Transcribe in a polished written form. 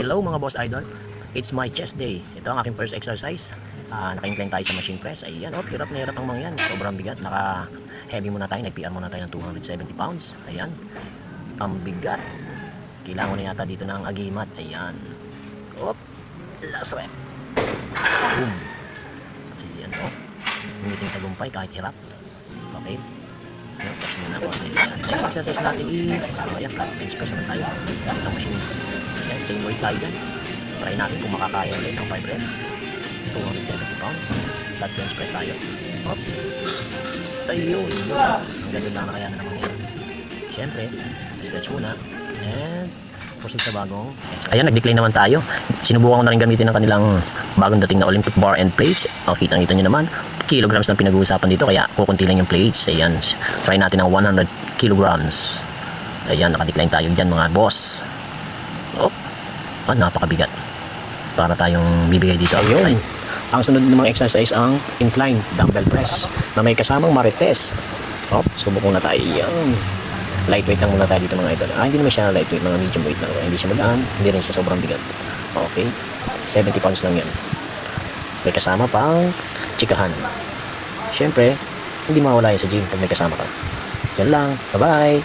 Hello mga boss idol, it's my chest day. Ito ang aking first exercise. Naka-incline tayo sa machine press. Ayan, hirap na hirap ang mga yan. Sobrang bigat. Naka-heavy muna tayo, nag-PR muna tayo ng 270 pounds. Ayan, ang bigat. Kailangan na yata dito ng agimat. Ayan. Op, last rep. Boom. Ayan o. Ngungiting tagumpay kahit hirap. Okay. Ayan, touch muna ako. Next exercise natin is, ayan, bench press naman tayo. Gamit ang machine. Ayan, same weight tayo dyan. Try natin kung makakaya ulit ng 5 reps. 270 pounds. Flat bench press tayo. Up. Ayun. Ang ganda lang na kaya na naman yan. Siyempre, stretch muna. And proceed sa bagong. Ayan, nag-decline naman tayo. Sinubukan ko na rin gamitin ng kanilang bagong dating na Olympic bar and plates. O, kita-kita nyo naman. Kilograms lang pinag-uusapan dito, kaya kukunti lang yung plates. Ayan, try natin ng 100 kilograms. Ayan, naka-decline tayo dyan mga boss. Oh, napakabigat. Para tayong bibigay dito. Ayun. Ang sunod namang exercise ang incline dumbbell press na may kasamang marites. Oh, subok muna tayo. Ayan. Lightweight lang muna tayo dito mga idol. Hindi naman siya lightweight, mga medium weight lang. Hindi siya magaan, hindi rin siya sobrang bigat. Okay. 70 pounds lang yan. May kasama pang chikahan. Siyempre, hindi mawala yan sa gym pag may kasama ka. Yan lang. Bye-bye.